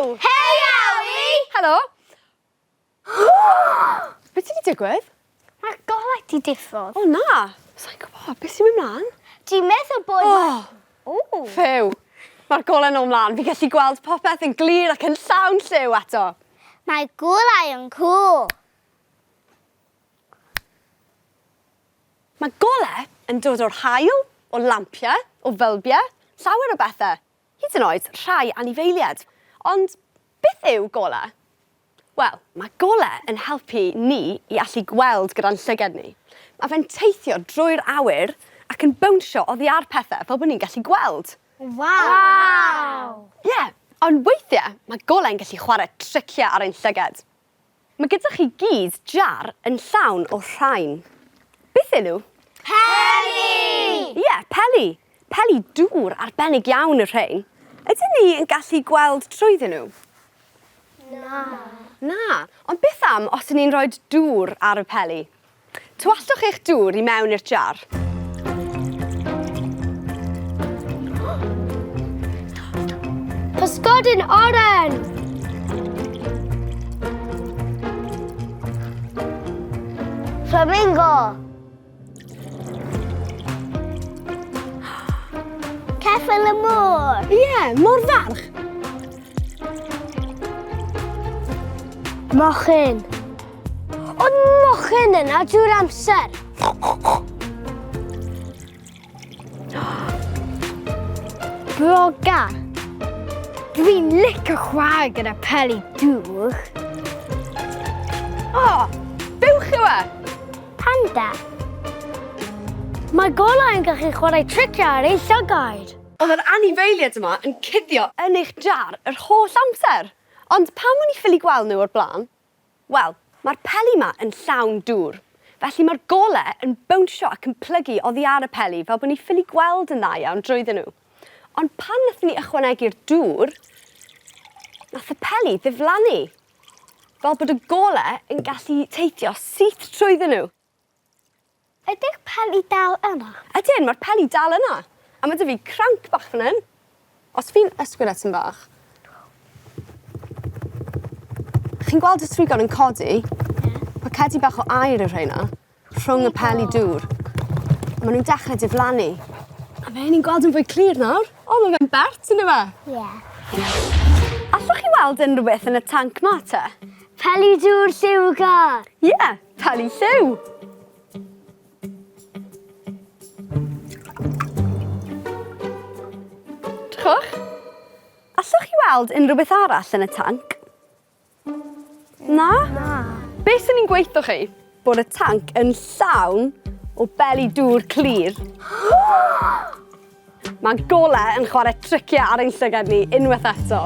Hew! Hei, Awi! Helo! Beth sy'n digwydd? Mae'r golau di diffodd. O na! Sa'n gwybod, beth sy'n mynd mlaen? Ti'n meddwl bod... O! Ffew! Mae'r golau nôl mlaen. Fi gallu gweld popeth yn glir ac yn llawn lliw eto. Mae golau yn cool. Mae golau yn dod o'r haul, o lampiau, o fylbiau, llawer o bethau. Hyd yn oed rhai anifeiliaid. Ond beth yw golau? Wel, mae golau yn helpu ni i allu gweld gyda'n llygad ni. Mae fe'n teithio drwy'r awyr ac yn bownsio oddi ar pethau fel bod ni'n gallu gweld. Wow! Ie, ond weithiau mae golau'n gallu chwarae triciau ar ein llygad. Mae gyda chi gyd jar yn llawn o rhain. Beth yw nhw? Peli! Ie, peli. Peli dŵr arbennig iawn y rhain. Ydyn ni yn gallu gweld trwyddyn nhw? Na, ond beth am os ydyn ni'n rhoi dŵr ar y peli? Tywallwch eich dŵr i mewn i'r jar. Pysgodyn oren! Flamingo! Ceffyl y môr! Ie, mor farch. Mochyn! Ond mochyn yna drwy'r amser! Broga! Dwi'n licio chwarae gyda peli dŵr. O, bywch yw e? Panda! Mae golau yn gallu chwarae triciau ar ei llygad. Oedd yr anifeiliaid yma yn cuddio yn eich jar yr holl amser. Ond pam o'n i ffili gweld nhw o'r blaen? Wel, mae'r peli yma yn llawn dŵr. Felly mae'r golau yn bownsio ac yn plygu oddi ar y peli fel bod ni ffili gweld yn dda iawn drwyddyn nhw. Ond pan nath ni ychwanegu'r dŵr, nath y peli ddiflannu. Fel bod y golau yn gallu teithio syth trwyddyn nhw. Ydych peli dal yna? Ydyn, mae'r peli dal yna. A mae dy fi cranc bach fan hyn. Os fi'n ysgwyd etyn bach. Chi'n gweld y trigon yn codi? Mae cedi bach o air y rheina rhwng y peli dŵr. Maen nhw'n dechrau diflannu. A fe ni'n gweld yn fwy clir nawr. O, mae fe'n bert yn yma. Ie. Allwch chi weld unrhyw beth yn y tanc ma te? Peli dŵr lliwgar. Ie, peli lliw. Drychwch. Allwch chi weld unrhyw beth arall yn y tanc? Na? Be sy'n ni'n gweithio chi? Bod y tanc yn llawn o beli dŵr clir. Mae golau yn chwarae triciau ar ein llygad ni unwaith eto.